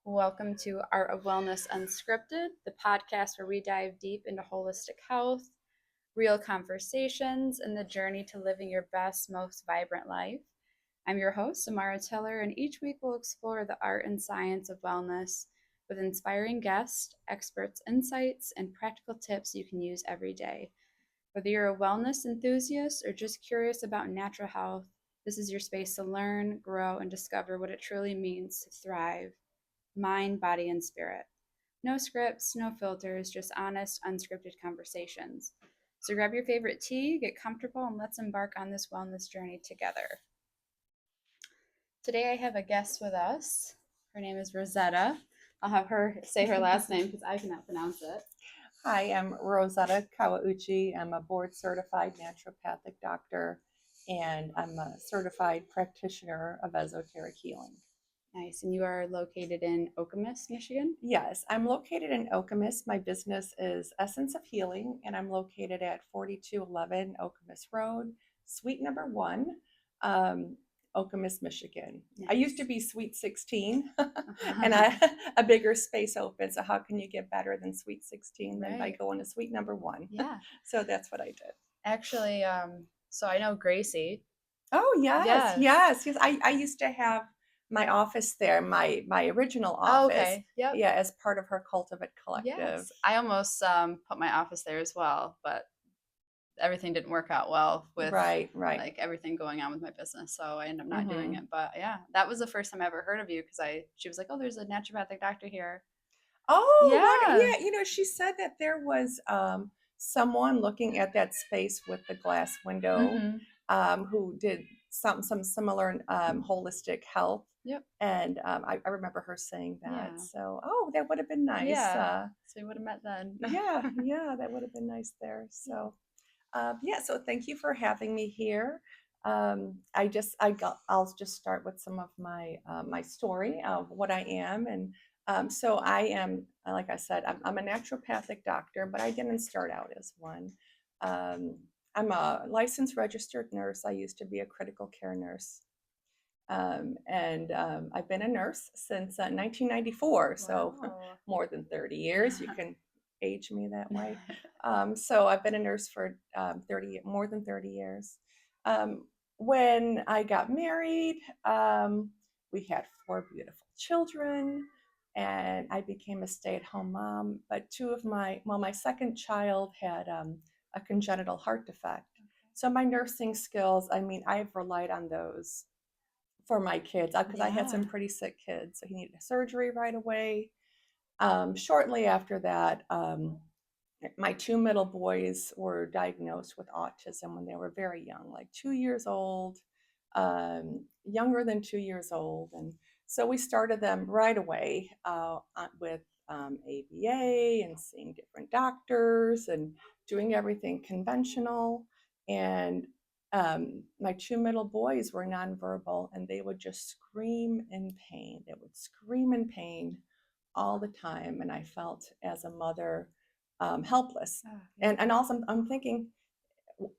Welcome to Art of Wellness Unscripted, the podcast where we dive deep into holistic health, real conversations, and the journey to living your best, most vibrant life. I'm your host, Amara Tiller, and each week we'll explore the art and science of wellness with inspiring guests, experts' insights, and practical tips you can use every day. Whether you're a wellness enthusiast or just curious about natural health, this is your space to learn, grow, and discover what it truly means to thrive mind, body, and spirit. No scripts, no filters, just honest, unscripted conversations. So grab your favorite tea, get comfortable, and let's embark on this wellness journey together. Today I have a guest with us. Her name is Rosetta. I'll have her say her last name because I cannot pronounce it. Hi, I'm Rosetta Kawauchi. I'm a board certified naturopathic doctor and I'm a certified practitioner of esoteric healing. Nice. And you are located in Okemos, Michigan? Yes, I'm located in Okemos. My business is Essence of Healing, and I'm located at 4211 Okemos Road, Suite number 1, um, Okemos, Michigan. Nice. I used to be Suite 16, and a bigger space open. So how can you get better than Suite 16 than by Right. going to Suite number 1? Yeah. So that's what I did. Actually, so I know Gracie. Oh, yes, Yes. yes, yes. I used to have my office there, my original Oh, office, okay. Yep. yeah, as part of her Cultivate Collective. Yes. I almost put my office there as well, but everything didn't work out well with Right. like everything going on with my business. So I ended up not doing Mhm. it. But yeah, that was the first time I ever heard of you because she was like, oh, there's a naturopathic doctor here. Oh, what? Yeah. Yeah, she said that there was someone looking at that space with the glass window Mm-hmm. who did some similar holistic health. Yep. And I remember her saying that. Yeah. So, oh, that would have been nice. Yeah. So we would have met then. Yeah, that would have been nice there. So, yeah, so thank you for having me here. I'll just start with some of my story of what I am, and so I am, like I said, I'm a naturopathic doctor, but I didn't start out as one. Um, I'm a licensed registered nurse. I used to be a critical care nurse, and I've been a nurse since 1994, so Wow. more than 30 years. You can age me that way. So I've been a nurse for more than 30 years. When I got married, we had 4 beautiful children, and I became a stay-at-home mom. But my second child had a congenital heart defect. So my nursing skills, I mean, I've relied on those for my kids because I had some pretty sick kids. So he needed surgery right away. Shortly after that, my 2 middle boys were diagnosed with autism when they were very young, like 2 years old, younger than 2 years old. And so we started them right away with ABA and seeing different doctors and doing everything conventional. And my 2 middle boys were nonverbal and they would just scream in pain. They would scream in pain all the time. And I felt as a mother helpless. And also I'm thinking,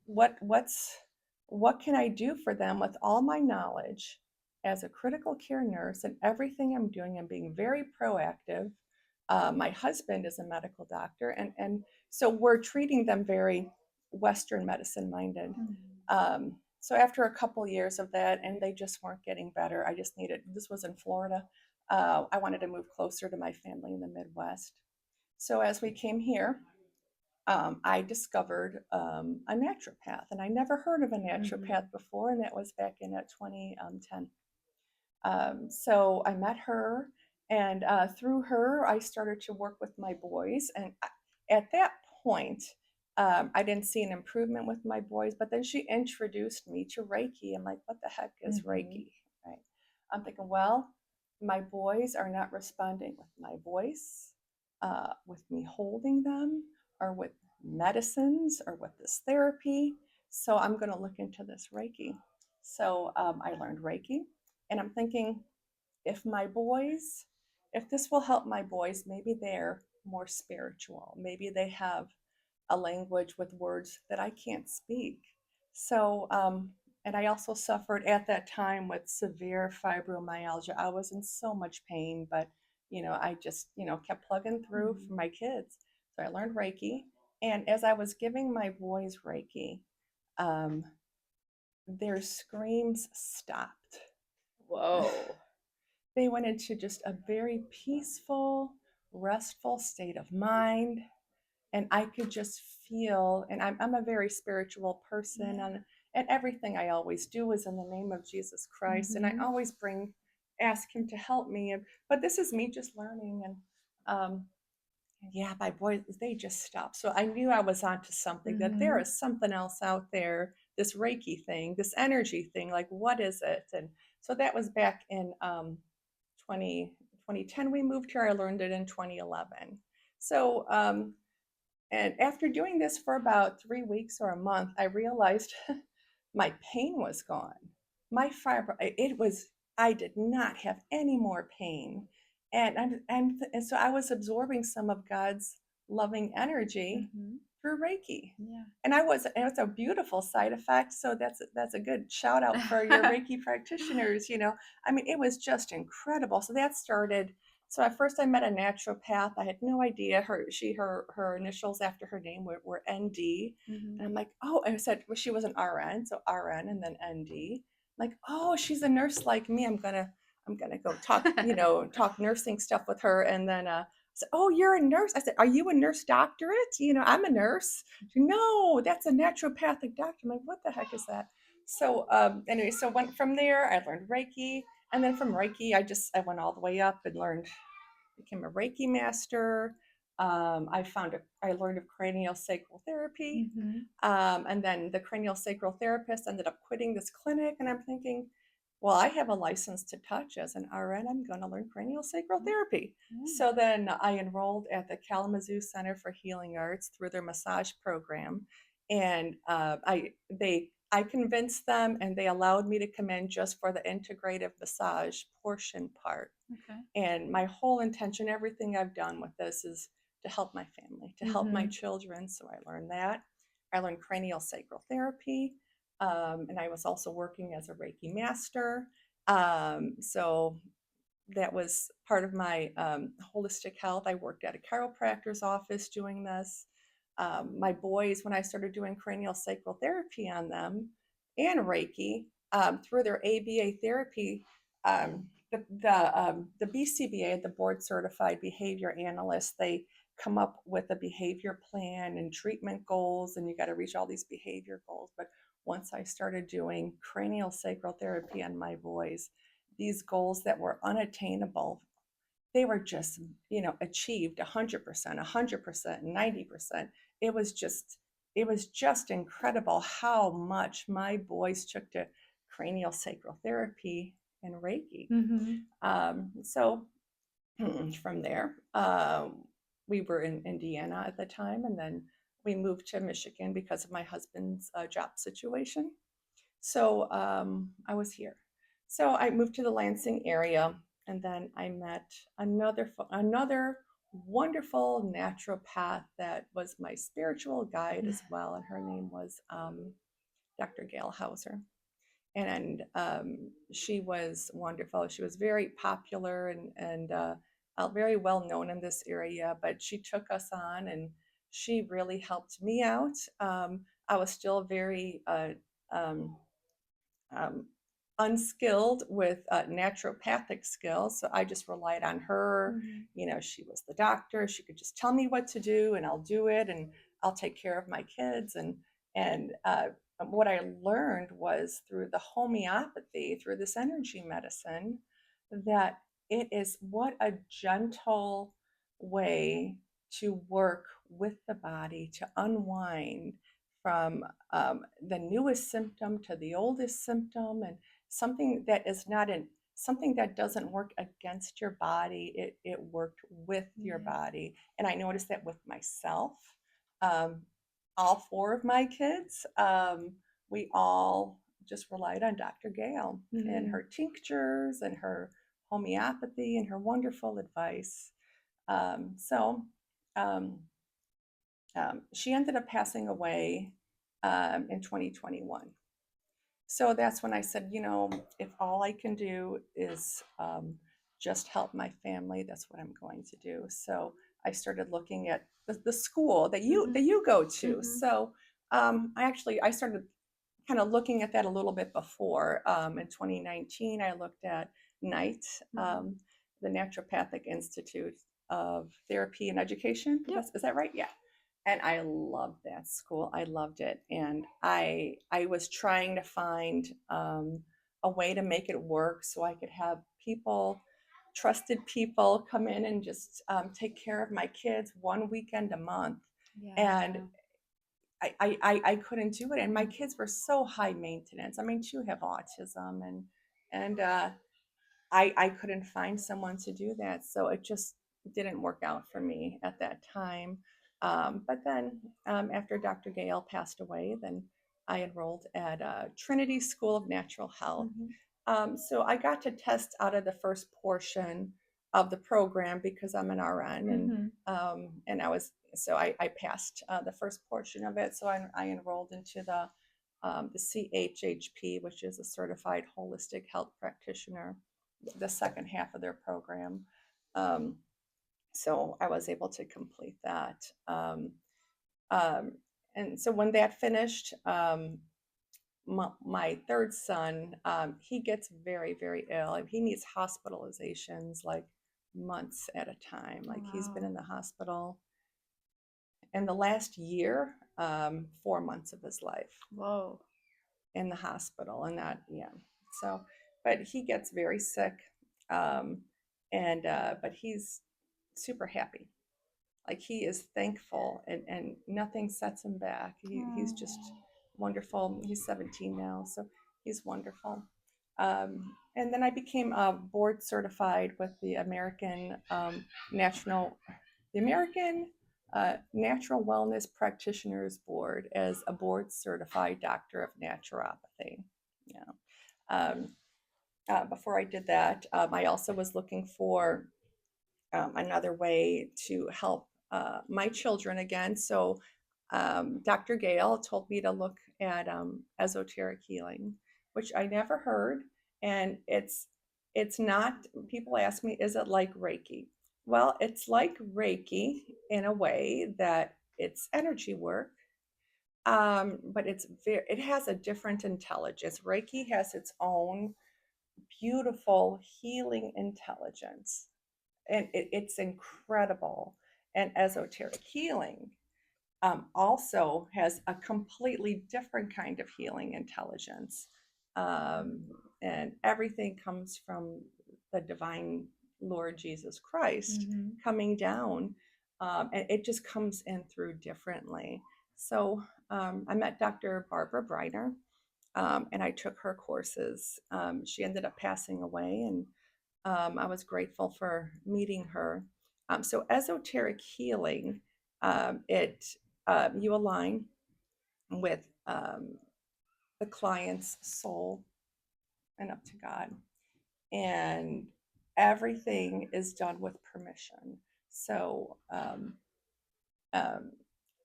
what can I do for them with all my knowledge as a critical care nurse and everything I'm doing? I'm being very proactive. My husband is a medical doctor, and so we're treating them very Western medicine minded. So after a couple years of that, and they just weren't getting better, I just needed. This was in Florida. I wanted to move closer to my family in the Midwest. So as we came here, I discovered a naturopath, and I never heard of a naturopath before, and that was back in 2010. So I met her, and through her, I started to work with my boys. And at that point, I didn't see an improvement with my boys, but then she introduced me to Reiki. I'm like, what the heck is Reiki? Right? I'm thinking, well, my boys are not responding with my voice, with me holding them, or with medicines, or with this therapy. So I'm going to look into this Reiki. So I learned Reiki. And I'm thinking, if this will help my boys, maybe they're more spiritual. Maybe they have a language with words that I can't speak. So, and I also suffered at that time with severe fibromyalgia. I was in so much pain, but I just, kept plugging through Mhm. for my kids. So I learned Reiki. And as I was giving my boys Reiki, um, their screams stopped. Whoa. They went into just a very peaceful, restful state of mind. And I could just feel, and I'm a very spiritual person, Yeah. and everything I always do is in the name of Jesus Christ. And I Mhm. always ask him to help me. But this is me just learning. And um, yeah, my boys, they just stopped. So I knew I was onto something, that there Mhm. is something else out there, this Reiki thing, this energy thing, like what is it? And so that was back in 20, 2010 we moved here. I learned it in 2011. So, and after doing this for about 3 weeks or a month, I realized my pain was gone. My fiber, it was, I did not have any more pain. And so I was absorbing some of God's loving energy Mhm. through Reiki. Yeah. And it was a beautiful side effect. So that's a good shout out for your Reiki practitioners. I mean, it was just incredible. So that started. So at first I met a naturopath. I had no idea her initials after her name were ND. Mhm. And I'm like, oh, I said, well, she was an RN, so RN and then ND. I'm like, oh, she's a nurse like me. I'm gonna go talk, talk nursing stuff with her. And then I said, oh, you're a nurse. I said, are you a nurse doctorate? I'm a nurse. No, that's a naturopathic doctor. I'm like, what the heck is that? So anyway, so went from there. I learned Reiki, and then from Reiki, I went all the way up and became a Reiki master. I learned of cranial sacral therapy, Mhm. and then the cranial sacral therapist ended up quitting this clinic, and I'm thinking, well, I have a license to touch as an RN. I'm going to learn cranial sacral therapy. Yeah. So then I enrolled at the Kalamazoo Center for Healing Arts through their massage program, and I convinced them, and they allowed me to come in just for the integrative massage portion part. Okay. And my whole intention, everything I've done with this is to help my family, to help my Mhm. children. So I learned that. I learned cranial sacral therapy. And I was also working as a Reiki master. So that was part of my holistic health. I worked at a chiropractor's office doing this. My boys, when I started doing cranial sacral therapy on them and Reiki through their ABA therapy, the BCBA, the board certified behavior analysts, they come up with a behavior plan and treatment goals, and you got to reach all these behavior goals. But once I started doing cranial sacral therapy on my boys, these goals that were unattainable, they were just, achieved 100%, 100%, 90%. it was just it was just incredible how much my boys took to cranial sacral therapy and Reiki. Mhm. So from there, we were in Indiana at the time, and then we moved to Michigan because of my husband's job situation. So I was here. So I moved to the Lansing area, and then I met another wonderful naturopath that was my spiritual guide as well, and her name was Dr. Gail Hauser. And she was wonderful. She was very popular and very well known in this area, but she took us on and she really helped me out. I was still very um, um, unskilled with naturopathic skills. So I just relied on her. Mhm. She was the doctor. She could just tell me what to do and I'll do it and I'll take care of my kids. And what I learned was through the homeopathy, through this energy medicine, that it is what a gentle way to work with the body to unwind from the newest symptom to the oldest symptom, and something that is not in something that doesn't work against your body. It worked with your Yeah. body, and I noticed that with myself. um, all four of my kids, we all just relied on Dr. Gale and Mhm. her tinctures and her homeopathy and her wonderful advice. So she ended up passing away in 2021. So that's when I said, if all I can do is just help my family, that's what I'm going to do. So I started looking at the school that you go to. Mhm. So I started kind of looking at that a little bit before. In 2019, I looked at NITE, Mhm. the Naturopathic Institute of Therapy and Education. Yep. Is that right? Yeah. And I loved that school. I loved it, and I was trying to find a way to make it work so I could have people, trusted people, come in and just take care of my kids one weekend a month. And Yeah. I couldn't do it, and my kids were so high maintenance. I mean, two have autism, and I couldn't find someone to do that, so it just didn't work out for me at that time. But then after Dr. Gale passed away, then I enrolled at Trinity School of Natural Health. Mhm. So I got to test out of the first portion of the program because I'm an RN, Mhm. and I passed the first portion of it. So I enrolled into the CHHP, which is a certified holistic health practitioner, the second half of their program. Um, so I was able to complete that. Um, and so when that finished, my third son, he gets very, very ill. He needs hospitalizations like months at a time. Oh, Like he's been wow. in the hospital in the last year, 4 months of his life Whoa. in the hospital, and that, yeah. So, but he gets very sick, um, and but he's super happy. Like he is thankful, and nothing sets him back. He's just Oh. wonderful. He's 17 now, so he's wonderful. And then I became board certified with the National, the American Natural Wellness Practitioners Board as a board certified doctor of naturopathy. Yeah. Um, Before I did that, I also was looking for another way to help my children again. So Dr. Gale told me to look at esoteric healing, which I never heard. And it's not, people ask me, is it like Reiki? Well, it's like Reiki in a way that it's energy work, but it has a different intelligence. Reiki has its own beautiful healing intelligence, and it's incredible. And esoteric healing also has a completely different kind of healing intelligence. Um, and everything comes from the divine Lord Jesus Christ Mhm. coming down, and it just comes in through differently. So I met Dr. Barbara Briner, and I took her courses. She ended up passing away, and I was grateful for meeting her. So esoteric healing, it you align with the client's soul and up to God, and everything is done with permission. So um,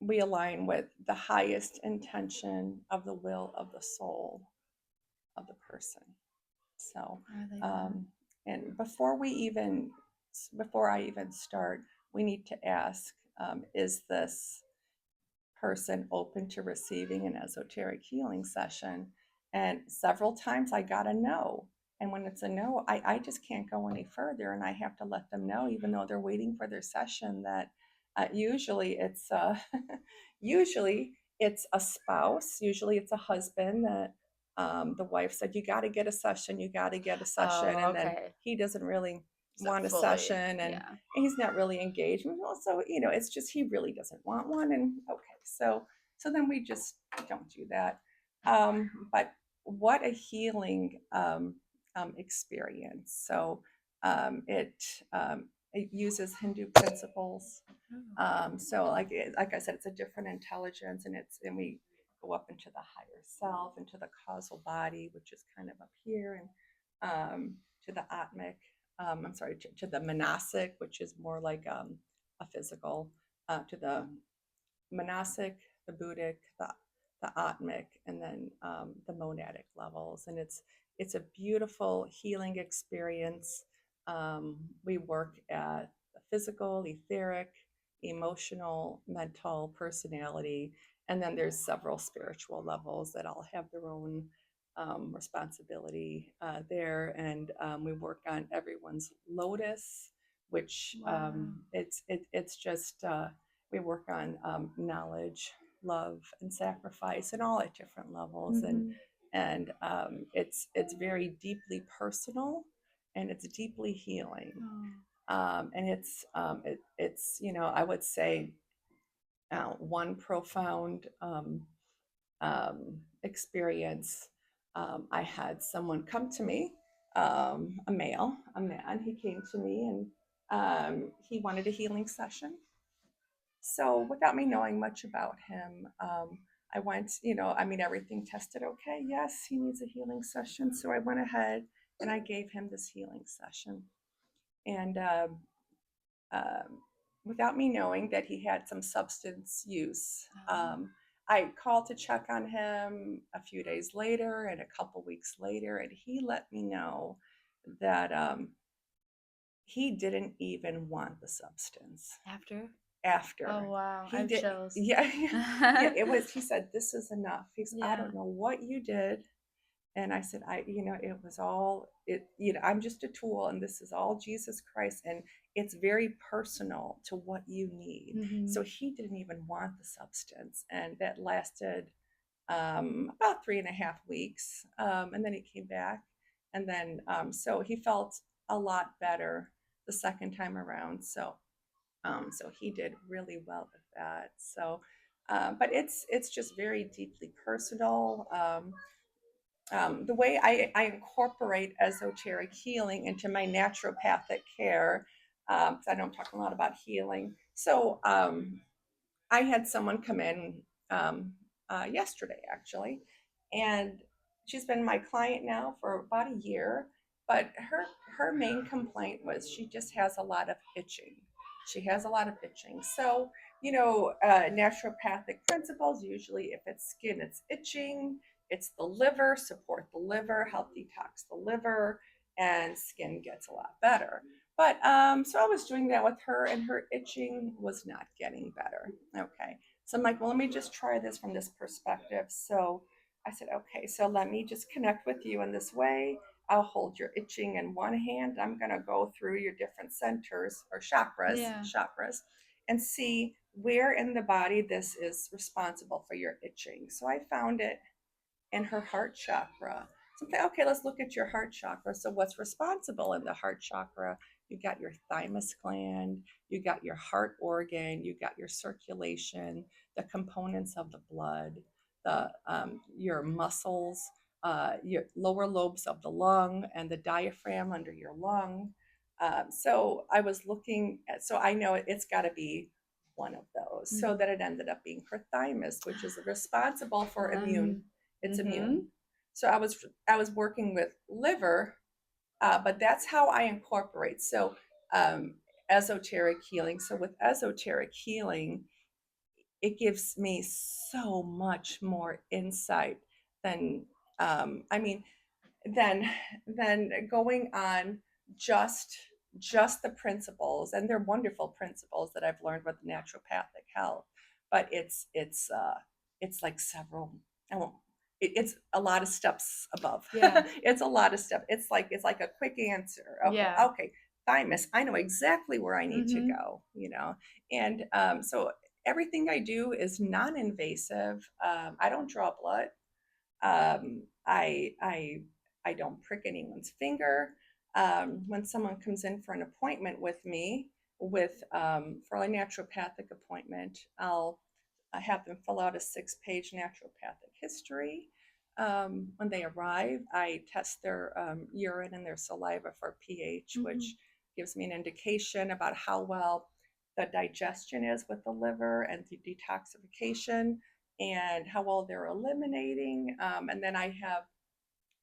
we align with the highest intention of the will of the soul of the person. So, I like that. um, and before I even start, we need to ask, is this person open to receiving an esoteric healing session? And several times I got a no. And when it's a no, I just can't go any further, and I have to let them know, even though they're waiting for their session, that usually it's usually it's a spouse, usually it's a husband that the wife said, you got to get a session, you got to get a session, Oh, and then okay. he doesn't really So want a fully, session, and yeah. he's not really engaged. Well, so it's just he really doesn't want one, and okay, so then we just don't do that. But what a healing experience. So um, it it uses Hindu principles. Oh. So like I said, it's a different intelligence, and we go up into the higher self, into the causal body, which is kind of up here, and to the atmic. I'm sorry, to the manasic, which is more like a physical, to the manasic, the buddhic, the atmic, and then the monadic levels. And it's a beautiful healing experience. We work at the physical, etheric, emotional, mental, personality, and then there's several spiritual levels that all have their own responsibility there. And we work on everyone's lotus, which Wow. it's just we work on knowledge, love, and sacrifice, and all at different levels. Mm-hmm. And it's very deeply personal, and it's deeply healing. Oh. And it's I would say one profound experience. I had someone come to me, a man. He came to me, and he wanted a healing session. So without me knowing much about him, I went, everything tested okay. Yes, he needs a healing session. So I went ahead and I gave him this healing session. And without me knowing that he had some substance use, I called to check on him a few days later and a couple weeks later, and he let me know that he didn't even want the substance After? Oh, after wow. I he have did. chills. Yeah, yeah, it was. He said, "This is enough." He's, "I Yeah. don't know what you did." And I said, it was all it, I'm just a tool, and this is all Jesus Christ, and it's very personal to what you need. Mm-hmm. So he didn't even want the substance, and that lasted about 3.5 weeks, and then he came back, and then so he felt a lot better the second time around. So he did really well with that. So, but it's just very deeply personal. The way I incorporate esoteric healing into my naturopathic care, because I know I'm talking a lot about healing. So I had someone come in yesterday, actually, and she's been my client now for about a year. But her main complaint was she just has a lot of itching. She has a lot of itching. So naturopathic principles, usually if it's skin, it's itching. It's the liver, support the liver, help detox the liver, and skin gets a lot better. But so I was doing that with her, and her itching was not getting better. Okay. So I'm like, well, let me just try this from this perspective. So I said, okay, so let me just connect with you in this way. I'll hold your itching in one hand. I'm going to go through your different centers or Yeah. chakras, and see where in the body this is responsible for your itching. So I found it in her heart chakra. So okay, let's look at your heart chakra. So what's responsible in the heart chakra? You got your thymus gland, you got your heart organ, you got your circulation, the components of the blood, the your muscles, your lower lobes of the lung, and the diaphragm under your lung. So I was looking at, so I know it's got to be one of those. So that it ended up being her thymus, which is responsible for immune. It's Mm-hmm. immune. So I was working with liver, but that's how I incorporate. So um, esoteric healing. So with esoteric healing, it gives me so much more insight than I mean than going on just the principles, and they're wonderful principles that I've learned with naturopathic health. But it's like several. I won't. It's a lot of steps above. Yeah. It's a lot of steps. It's like a quick answer. Okay, Yeah. okay. Thymus. I know exactly where I need to Mm-hmm. go. And so everything I do is non-invasive. I don't draw blood. Um, I I I don't prick anyone's finger. When someone comes in for an appointment with me, for a naturopathic appointment, I have them fill out a 6-page naturopathic history. When they arrive, I test their urine and their saliva for pH, Mm-hmm. which gives me an indication about how well the digestion is with the liver and the detoxification, and how well they're eliminating. And then I have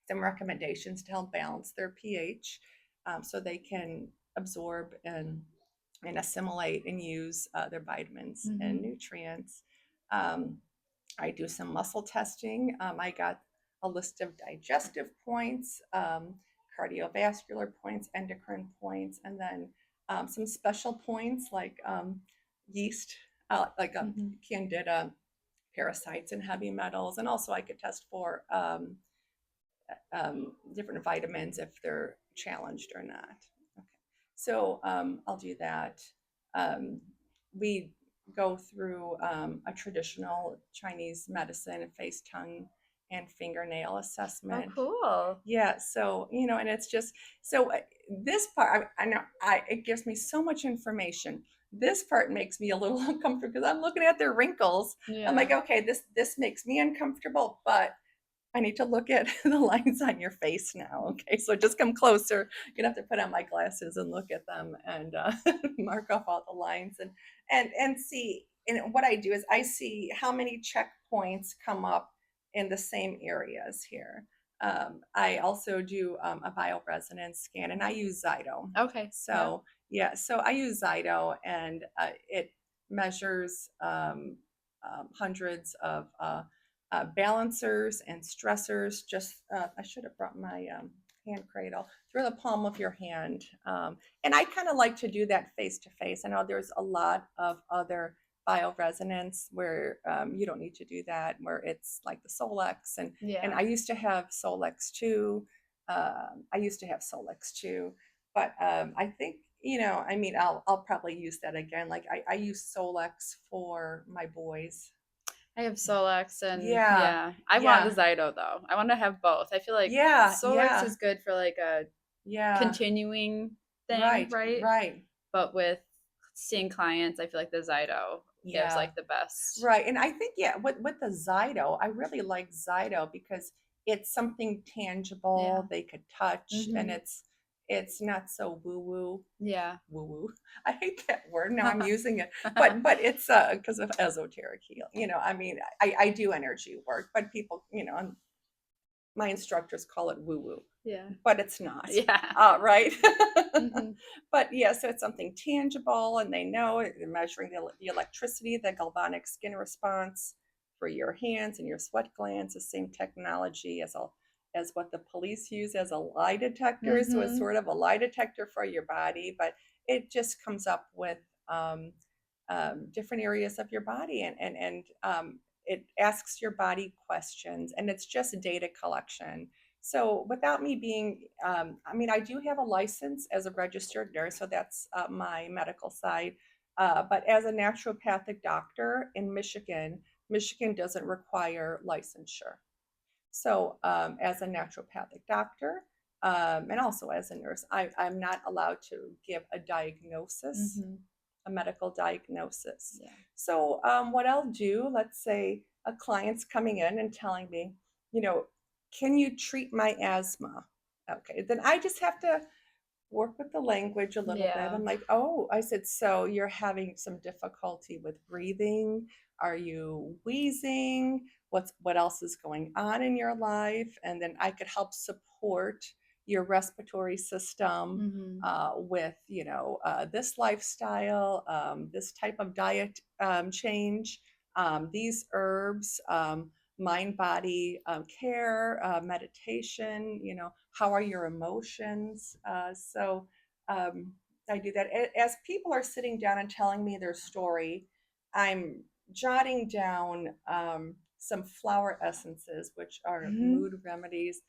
some recommendations to help balance their pH, so they can absorb and assimilate and use their vitamins and Mm-hmm. nutrients. Um, I do some muscle testing. I got a list of digestive points. cardiovascular points, endocrine points, and then some special points like yeast, like candida, parasites, and heavy metals. And also, I could test for different vitamins if they're challenged or not. Okay, so I'll do that. Um, we go through a traditional Chinese medicine, face, tongue, and fingernail Oh, assessment. cool. Yeah, so and it's just so this part, I know it gives me so much information. This part makes me a little uncomfortable because I'm looking at their wrinkles. I'm like, Yeah. okay, this makes me uncomfortable, but I need to look at the lines on your face now. Okay, so just come closer. You're gonna have to put on my glasses and look at them and mark off all the lines and see. And what I do is I see how many checkpoints come up in the same areas here. I also do a bioresonance scan, and I use Zyto. Okay. Yep. So yeah, so I use Zyto, and it measures hundreds of balancers and stressors. Just I should have brought my hand cradle through the palm of your hand. And I kind of like to do that face to face. I know there's a lot of other bioresonance where you don't need to do that, where it's like the Solex. And Yeah. I used to have Solex too. But I think I mean, I'll probably use that again. Like I use Solex for my boys. I have Solex and Yeah, yeah, I want the yeah, Zyto though. I want to have both. I feel like yeah, Solex yeah, is good for like a yeah. continuing thing, Right, right? right. But with seeing clients, I feel like the Zyto gives Yeah, like the best. right. And I think with the Zyto, I really like Zyto because it's something Yeah. tangible they could touch, and Mhm. it's not so Yeah. woo woo. I hate that word. Now I'm using it, but it's because of esoteric healing. I mean, I do energy work, but people, my instructors call it woo woo, Yeah. but it's not. Yeah. Right? Mhm. But yeah, so it's something tangible, and they know it. They're measuring the electricity, the galvanic skin response for your hands and your sweat glands, the same technology as what the police use as a lie detector. So it's Mhm. sort of a lie detector for your body, but it just comes up with um, different areas of your body, and it asks your body questions, and it's just data collection. So without me being, I mean, I do have a license as a registered nurse, so that's my medical side. But as a naturopathic doctor in Michigan, Michigan doesn't require licensure. So as a naturopathic doctor, and also as a nurse, I'm not allowed to give a diagnosis, Mhm. a medical diagnosis. Yeah. So what I'll do, let's say a client's coming in and telling me, you know, can you treat my asthma? Okay, then I just have to work with the language a little bit. Yeah. I'm like, oh, I said, so you're having some difficulty with breathing? Are you wheezing? What else is going on in your life? And then I could help support your respiratory system Mhm. with, this lifestyle, this type of diet change, these herbs. Mind body care, meditation, how are your emotions? So I do that. As people are sitting down and telling me their story, I'm jotting down some flower essences, which are Mhm. mood remedies.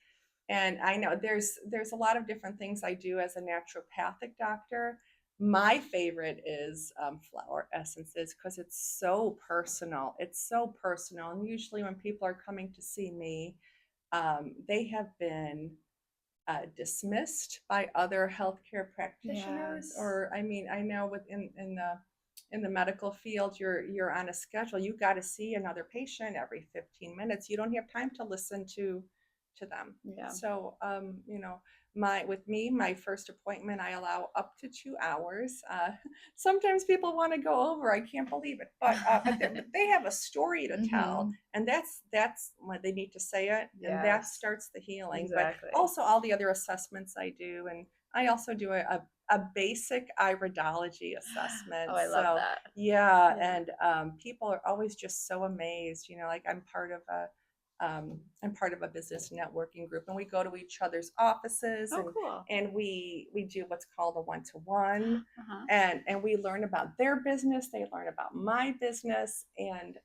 And I know there's a lot of different things I do as a naturopathic doctor. My favorite is flower essences because it's so personal. It's so personal, and usually when people are coming to see me, they have been dismissed by other healthcare practitioners. Yes. Or I mean, I know in the medical field, you're on a schedule. You got to see another patient every 15 minutes. You don't have time to listen to them. Yeah. So my first appointment, I allow up to 2 hours. Sometimes people want to go over. I can't believe it, but they have a story to tell, Mhm. and that's when they need to say it, and that Yes. starts the healing. But Exactly. also all the other assessments I do, and I also do a basic iridology Oh, assessment. I love So that. yeah, Yeah. and people are always just so amazed. Like I'm part of I'm part of a business networking group, and we go to each other's offices, Oh, cool. and we do what's called a one-to-one, Uh-huh. and we learn about their business, they learn about my business, and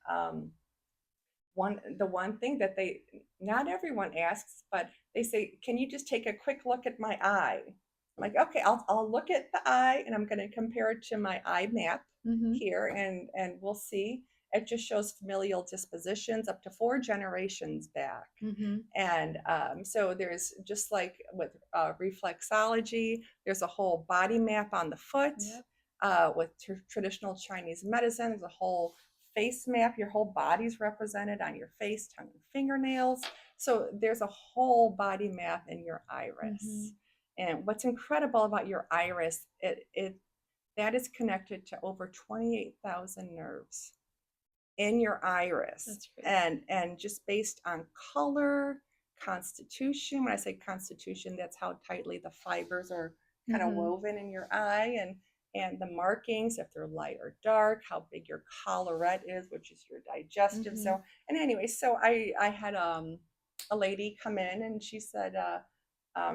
the one thing that they not everyone asks, but they say, can you just take a quick look at my eye? I'm like, okay, I'll look at the eye, and I'm going to compare it to my eye map Mm-hmm. here, and we'll see. It just shows familial dispositions up to 4 generations back. Mm-hmm. And so there's, just like with reflexology, there's a whole body map on the foot. Yep. With traditional Chinese medicine, there's a whole face map. Your whole body's represented on your face, tongue, and fingernails. So there's a whole body map in your Mm-hmm. iris. And what's incredible about your iris, it that is connected to over 28,000 nerves in your iris. That's great. And just based on color, constitution, when I say constitution, that's how tightly the fibers are kind of Mm-hmm. woven in your eye, and the markings, if they're light or dark, how big your collarette is, which is your digestive. Mm-hmm. So, and anyway, so I had a lady come in, and she said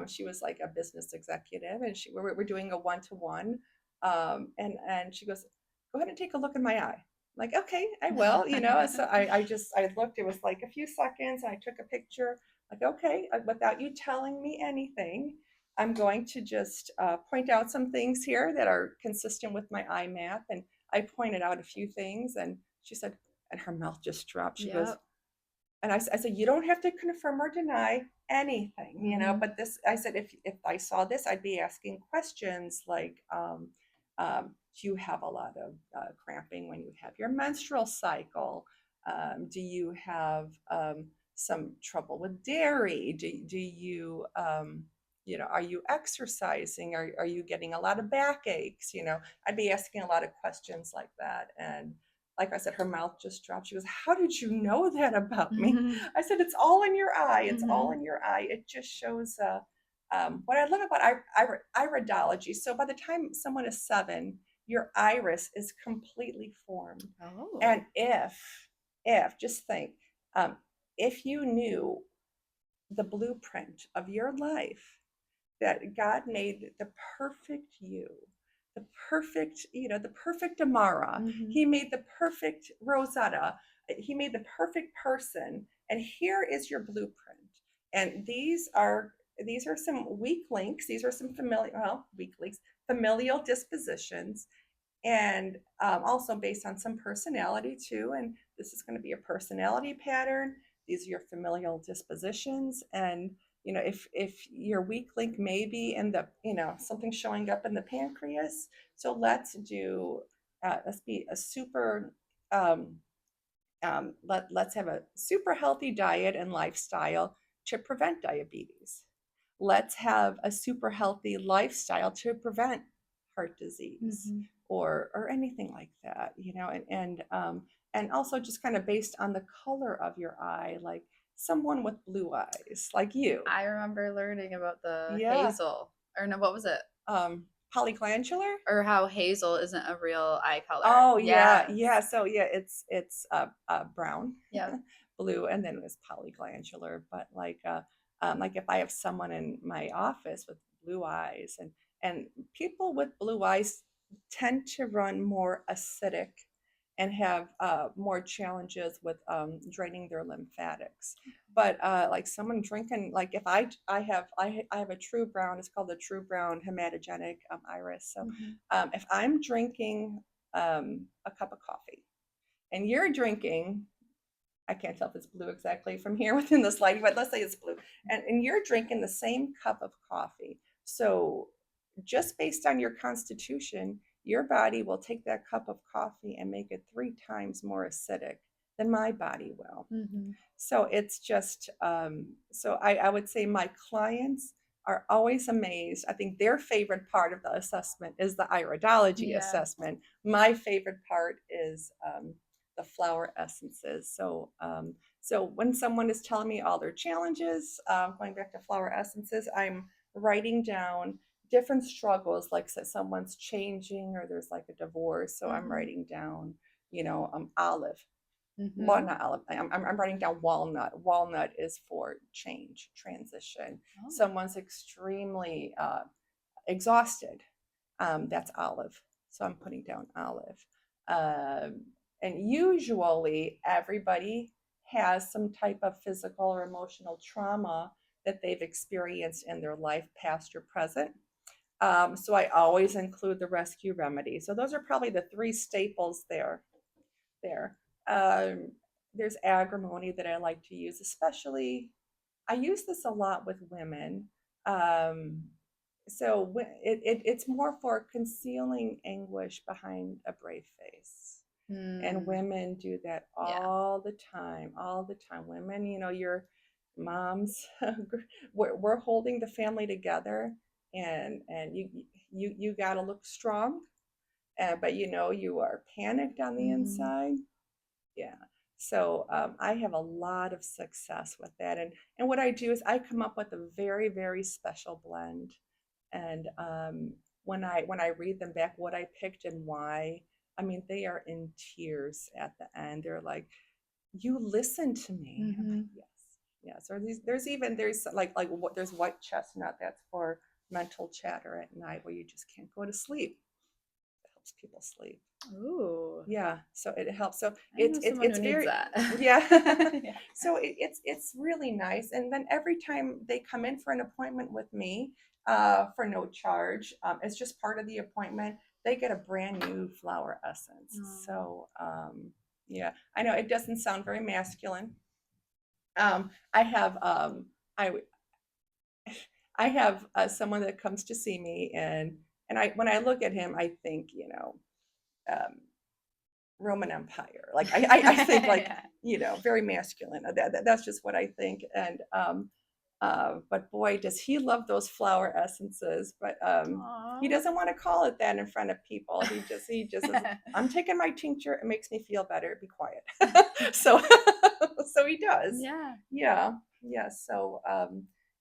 she was like a business executive, and we're doing a one-to-one, and she goes, go ahead and take a look at my eye. Like, okay, I will, so I looked, it was like a few seconds, and I took a picture. Like, okay, without you telling me anything, I'm going to just point out some things here that are consistent with my eye map. And I pointed out a few things, and she said, and her mouth just dropped. She goes, Yep. and I said, you don't have to confirm or deny anything, Mm-hmm. but this, I said, if I saw this, I'd be asking questions like, do you have a lot of cramping when you have your menstrual cycle? Do you have some trouble with dairy? Do you, are you exercising? Are you getting a lot of backaches? I'd be asking a lot of questions like that. And like I said, her mouth just dropped. She goes, how did you know that about me? Mm-hmm. I said, it's all in your eye. It's all Mm-hmm. in your eye. It just shows what I love about iridology. So by the time someone is 7, your iris is completely formed. Oh. And just think, um, if you knew the blueprint of your life, that God made the perfect you, the perfect Amara. Mm-hmm. He made the perfect Rosetta. He made the perfect person. And here is your blueprint. And these are some weak links. These are some weak links, familial dispositions, and also based on some personality too. And this is going to be a personality pattern. These are your familial dispositions, and if your weak link may be in the something showing up in the pancreas. So let's be a super let's have a super healthy diet and lifestyle to prevent diabetes. Let's have a super healthy lifestyle to prevent heart disease Mm-hmm. or anything like that, and also just kind of based on the color of your eye, like someone with blue eyes, like you. I remember learning about the Yeah. hazel, or no, what was it? Polyglandular. Or how hazel isn't a real eye color. Oh yeah, Yes. yeah. So yeah, it's brown, Yep. blue, and then it was polyglandular. But like if I have someone in my office with blue eyes, and people with blue eyes tend to run more acidic and have more challenges with draining their lymphatics. But like someone drinking, like if I have a true brown, it's called the true brown hematogenic iris. So Mm-hmm. if I'm drinking a cup of coffee and you're drinking, I can't tell if it's blue exactly from here within the slide, but let's say it's blue, and you're drinking the same cup of coffee. So just based on your constitution, your body will take that cup of coffee and make it 3 times more acidic than my body will. Mm-hmm. So it's just, so I would say my clients are always amazed. I think their favorite part of the assessment is the iridology Yeah. assessment. My favorite part is the flower essences. So when someone is telling me all their challenges, going back to flower essences, I'm writing down different struggles, like say someone's changing or there's like a divorce. So I'm Mm-hmm. writing down, olive, Well, Mm-hmm. not olive. I'm writing down walnut. Walnut is for change, transition. Oh. Someone's extremely exhausted. That's olive. So I'm putting down olive. Um, and usually everybody has some type of physical or emotional trauma that they've experienced in their life, past or present. So I always include the rescue remedy. So those are probably the three staples there. Um, there's agrimony that I like to use, especially I use this a lot with women. Um, it's more for concealing anguish behind a brave face. And Mm. women do that Yeah. all the time, all the time. Women, your moms, we're holding the family together, and you got to look strong, but you are panicked on the Mm-hmm. inside. Yeah. So I have a lot of success with that, and what I do is I come up with a very very special blend, and when I read them back, what I picked and why, I mean they are in tears at the end. They're like, "You listened to me." I'm Mm-hmm. like, "Yes, yes." Or there's like what there's white chestnut that's for mental chatter at night where you just can't go to sleep. It helps people sleep. Ooh. Yeah, so it helps. So I know someone who it's needs very, that. yeah. Yeah. So it's really nice. And then every time they come in for an appointment with me, for no charge, it's just part of the appointment. They get a brand new flower essence. Oh. So yeah, I know it doesn't sound very masculine. I have I I have someone that comes to see me, and I when I look at him, I think um, Roman Empire. Like I think like Yeah. very masculine. That's just what I think. And but boy, does he love those flower essences. But he Aw. doesn't want to call it that in front of people. He just says, "I'm taking my tincture. It makes me feel better. Be quiet." So so he does. Yeah. Yeah, yeah. So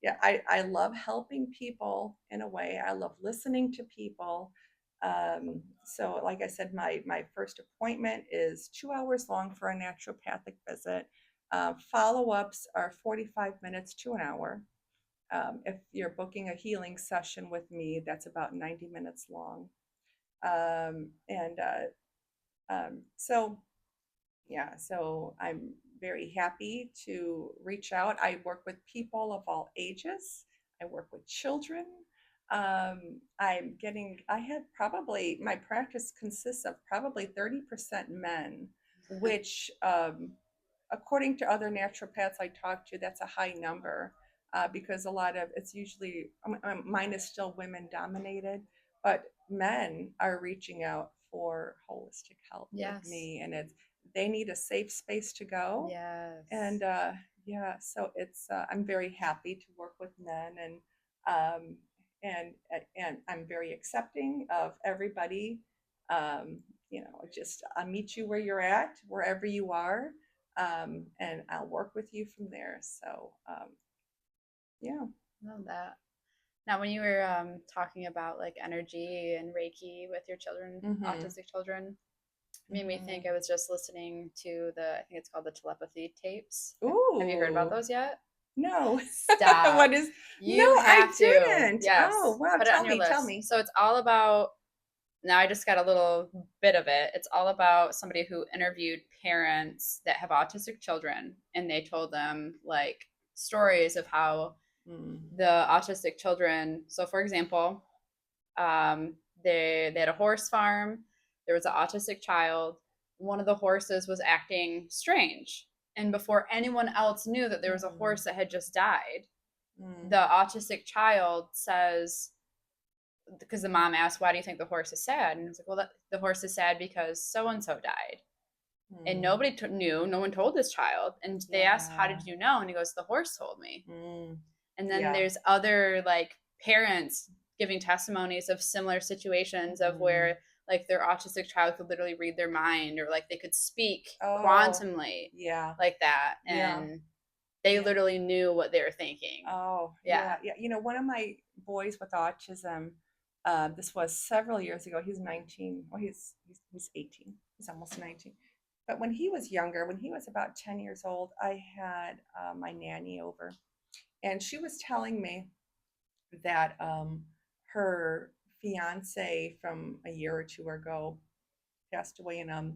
yeah, I love helping people in a way. I love listening to people. So like I said, my first appointment is 2 hours long for a naturopathic visit. Follow-ups are 45 minutes to an hour. If you're booking a healing session with me, that's about 90 minutes long. And so yeah, so I'm very happy to reach out. I work with people of all ages. I work with children. I have probably, my practice consists of probably 30% men, which, according to other naturopaths I talk to, that's a high number, because a lot of it's usually, mine is still women dominated, but men are reaching out for holistic health with Yes. me, and they need a safe space to go. Yes. And yeah, so I'm very happy to work with men, um, and I'm very accepting of everybody. Um, just I'll meet you where you're at, wherever you are, and I'll work with you from there. So yeah. Love that. Now, when you were talking about like energy and Reiki with your children, Mm-hmm. autistic children, it made me think Mm-hmm. I was just listening to I think it's called the telepathy tapes. Have you heard about Ooh, those yet? no. Stop. What is? No, You I have to. didn't. Oh, Yes. wow. Put it on Tell your me, tell list. me. So it's all about, now I just got a little bit of it. It's all about somebody who interviewed parents that have autistic children and they told them like stories of how Mm. the autistic children, so for example, um, they had a horse farm. There was an autistic child. One of the horses was acting strange. And before anyone else knew that there was a Mm. horse that had just died, Mm. the autistic child says, because the mom asked, "Why do you think the horse is sad?" And it's like, "Well, the horse is sad because so and so died." And Mm. nobody knew. No one told this child. And they asked, "How Yeah. did you know?" And he goes, "The horse told me." Mm. And then Yeah. there's other like parents giving testimonies of similar situations of Mm. where like their autistic child could literally read their mind or like they could speak Oh, quantumly yeah. like that. Yeah. And they Yeah. literally knew what they were thinking. Oh, Yeah. yeah. Yeah. One of my boys with autism, this was several years ago. He's 19. Well, he's 18. He's almost 19. But when he was younger, when he was about 10 years old, I had my nanny over, and she was telling me that her fiance from a year or two ago passed away in a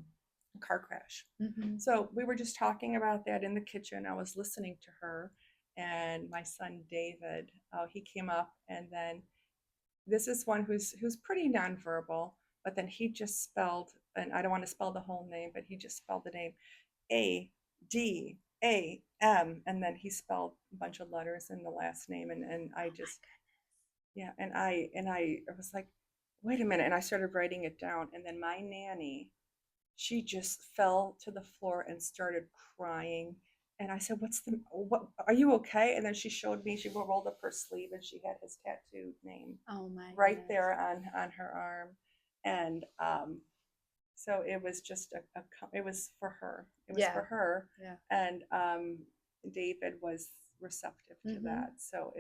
car crash. Mm-hmm. So we were just talking about that in the kitchen. I was listening to her, and my son David, he came up, and then this is one who's pretty nonverbal, but then he just spelled, and I don't want to spell the whole name, but he just spelled the name ADAM, and then he spelled a bunch of letters in the last name, and I just, yeah, and I was like, wait a minute, and I started writing it down, and then my nanny, she just fell to the floor and started crying. And I said, what, are you okay? And then she showed me, she rolled up her sleeve and she had his tattooed name Oh my right goodness. there on her arm. And so it was just it was for her. It was Yeah. for her. Yeah. And David was receptive to Mm-hmm. that. So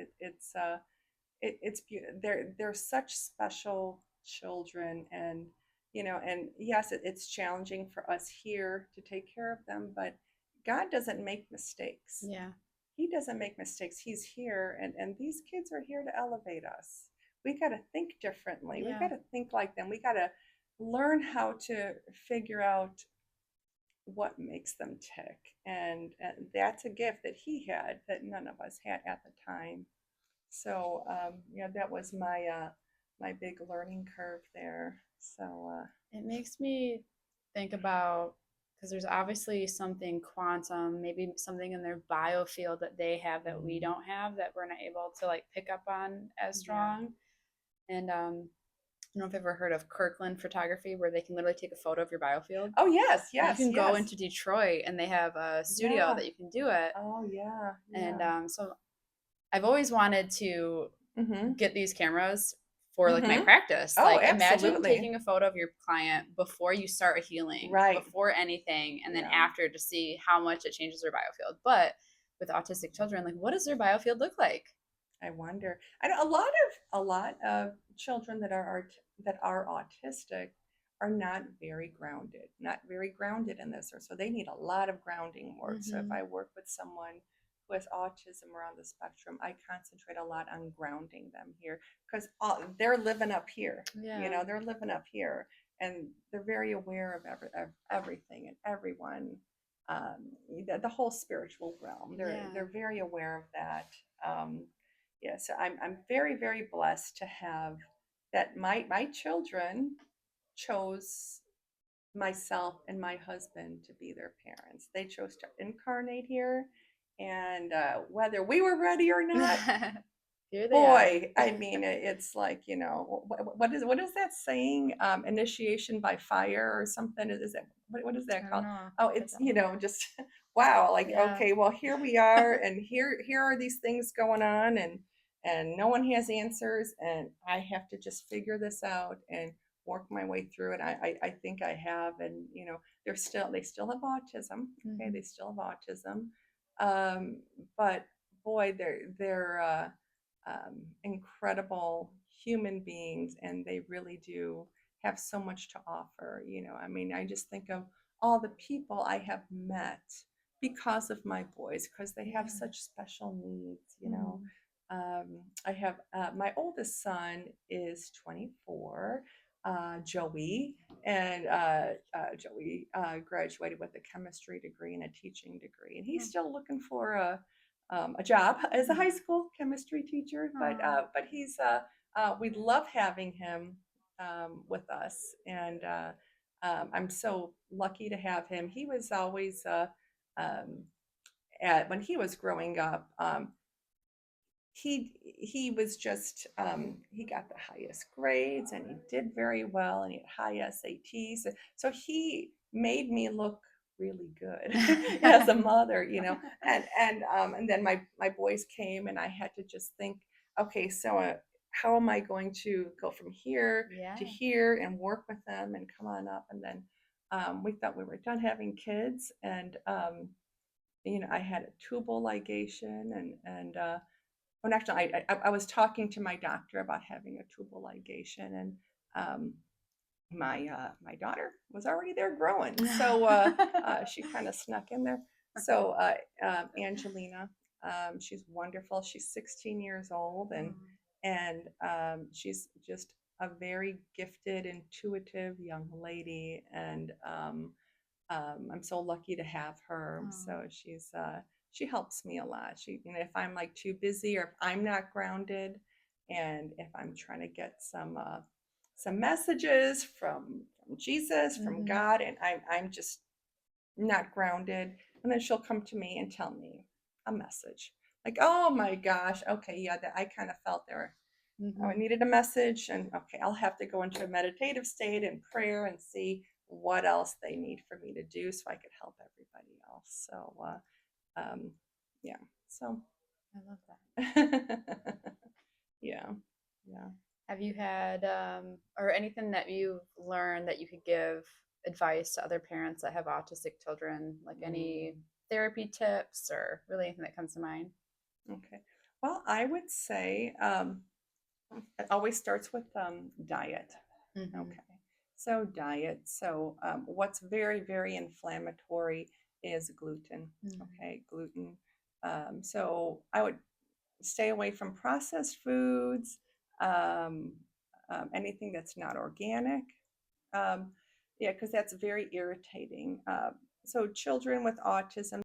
it's beautiful. They're such special children, and and yes, it's challenging for us here to take care of them, but God doesn't make mistakes. Yeah. He doesn't make mistakes. He's here, and these kids are here to elevate us. We got to think differently. We Yeah. got to think like them. We got to learn how to figure out what makes them tick, and that's a gift that he had that none of us had at the time. So that was my big learning curve there. So It makes me think about, because there's obviously something quantum, maybe something in their biofield that they have that we don't have, that we're not able to like pick up on as yeah. strong. And I don't know if you've ever heard of Kirkland photography, where they can literally take a photo of your biofield. Oh yes, And you yes, can go yes. into Detroit and they have a studio Yeah. that you can do it. Oh yeah, And yeah. so I've always wanted to Mm-hmm. get these cameras for like my Mm-hmm. practice. Oh, Like imagine absolutely. taking a photo of your client before you start healing, Right. before anything, and then Yeah. after to see how much it changes their biofield. But with autistic children, like what does their biofield look like? I wonder. I know a lot of children that are autistic are not very grounded in this, or so they need a lot of grounding work. So if Mm-hmm. I work with someone who has autism or on the spectrum, I concentrate a lot on grounding them here because they're living up here. Yeah. They're living up here, and they're very aware of everything and everyone. The whole spiritual realm. Yeah. They're very aware of that. Um, yeah, so I'm very, very blessed to have that. My children chose myself and my husband to be their parents. They chose to incarnate here, and whether we were ready or not, Here they are. boy, I mean, it's like, what is that saying? Initiation by fire or something? Is that what is I that don't called? know. Oh, But, it's just wow. Like, yeah. okay, well, here we are, and here are these things going on, and no one has answers, and I have to just figure this out and work my way through it. I think I have, and they still have autism. Okay, Mm-hmm. they still have autism, but boy, they're incredible human beings, and they really do have so much to offer. I mean, I just think of all the people I have met because of my boys, because they have Yeah. such special needs. Mm-hmm. I have my oldest son is 24, Joey, and Joey graduated with a chemistry degree and a teaching degree, and he's still looking for a job as a high school chemistry teacher. But he's we love having him with us, and I'm so lucky to have him. He was always um, when he was growing up. He was just he got the highest grades, and he did very well, and he had high SATs. So he made me look really good as a mother, and then my boys came, and I had to just think, okay, so how am I going to go from here Yeah. to here and work with them and come on up? And then we thought we were done having kids, and I had a tubal ligation, and when actually I was talking to my doctor about having a tubal ligation, and my daughter was already there growing, so she kind of snuck in there. So Angelina, she's wonderful. She's 16 years old, and she's just a very gifted, intuitive young lady, and I'm so lucky to have her. So she helps me a lot. If I'm like too busy or if I'm not grounded, and if I'm trying to get some messages from Jesus, from Mhm. God, and I'm just not grounded, and then she'll come to me and tell me a message. Like, oh my gosh, okay, yeah, that I kind of felt there. I Mhm. needed a message, and okay, I'll have to go into a meditative state and prayer and see what else they need for me to do so I could help everybody else. So, yeah, so I love that. yeah, yeah. Have you had or anything that you've learned that you could give advice to other parents that have autistic children, like any Mm, therapy tips or really anything that comes to mind? okay. Well, I would say it always starts with diet. Mhm. Okay. So diet. So what's very, very inflammatory is gluten. Mhm. Okay, gluten. So I would stay away from processed foods, um, anything that's not organic. Um, yeah, because that's very irritating. So children with autism